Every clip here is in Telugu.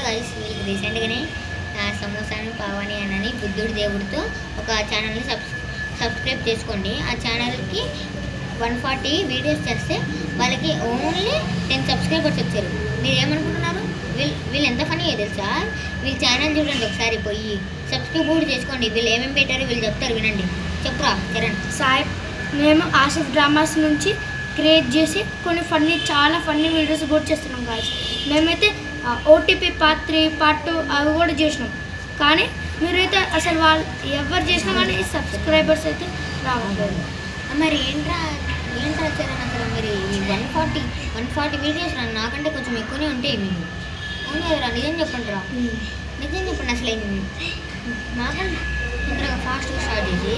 గైస్ వీళ్ళకి రీసెంట్గానే సమోసాను పావని అని బుద్ధుడి దేవుడితో ఒక ఛానల్ని సబ్స్క్రైబ్ చేసుకోండి. ఆ ఛానల్కి 140 వీడియోస్ చేస్తే వాళ్ళకి ఓన్లీ 10 సబ్స్క్రైబర్స్ వచ్చారు. మీరు ఏమనుకుంటున్నారు? వీళ్ళు ఎంత ఫనీ తెలుసా? వీళ్ళ ఛానల్ చూడండి ఒకసారి, పోయి సబ్స్క్రైబ్ కూడా చేసుకోండి. వీళ్ళు ఏమేమి పెట్టారో వీళ్ళు చెప్తారు, వినండి. చెప్పురా చరణ్. సాయి, మేము ఆసిఫ్ డ్రామాస్ నుంచి క్రియేట్ చేసి కొన్ని చాలా ఫన్నీ వీడియోస్ కూడా చేస్తున్నాం గాయస్. మేమైతే ఓటీపీ పార్ట్ 3 పార్ట్ 2 అవి కూడా చేసినాం. కానీ మీరైతే అసలు వాళ్ళు ఎవరు చేసినా కానీ సబ్స్క్రైబర్స్ అయితే రావట్లేదు. మరి ఏంట్రా చరణ్ అసలు మరి 140 వీడియోస్ నాకంటే కొంచెం ఎక్కువనే ఉంటాయి మేము. అవును కదరా, నిజం చెప్పండి రా, నిజం చెప్పండి. అసలు మాకంటే తొందరగా ఫాస్ట్గా స్టార్ట్ చేసి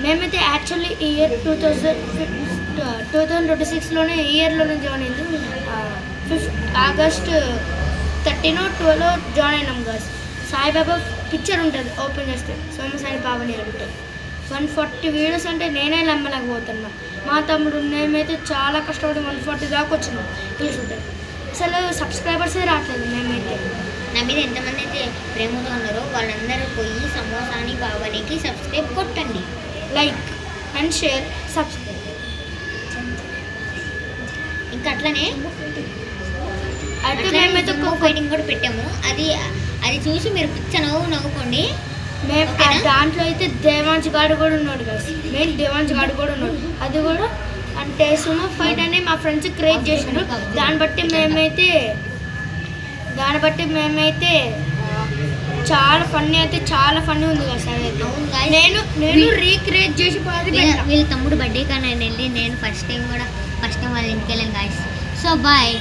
మేమైతే యాక్చువల్లీ ఈ ఇయర్ 2026లోనే ఇయర్లోనే జాయిన్ అయింది. ఆగస్ట్ 13 or 12 జాయిన్ అయినాం గాయస్. సాయిబాబా పిక్చర్ ఉంటుంది ఓపెన్ చేస్తే, సోమసాయి పావని అంటే 140 వీడియోస్ అంటే నేనే నమ్మలేకపోతున్నా. మా తమ్ముడు మేమైతే చాలా కష్టపడి 140 దాకా వచ్చినాం తీసుకుంటే. అసలు సబ్స్క్రైబర్సే రావట్లేదు. మేమైతే నా మీద ఎంతమంది అయితే ప్రేమతో ఉన్నారో వాళ్ళందరూ పోయి సమోసాని పావనికి సబ్స్క్రైబ్ కొట్టండి. Like and share subscribe. ఇంకా అట్లనే మేమైతే ఫైటింగ్ కూడా పెట్టాము. అది చూసి మీరు పిచ్చ నవ్వుకోండి. మేము దాంట్లో అయితే దేవాంశ్ గాడు కూడా ఉన్నాడు కదా, మెయిన్ దేవాంశ్ గాడు కూడా ఉన్నాడు. అది కూడా అంటే సుమో ఫైట్ అని మా ఫ్రెండ్స్ క్రియేట్ చేసినారు. దాన్ని బట్టి మేమైతే చాలా ఫన్నీ ఉంది కదా సార్. నేను రీక్రియేట్ చేసి వీళ్ళ తమ్ముడు బర్త్డే కానీ వెళ్ళి నేను ఫస్ట్ టైం వాళ్ళ ఇంటికి వెళ్ళాను గాయస్. So bye.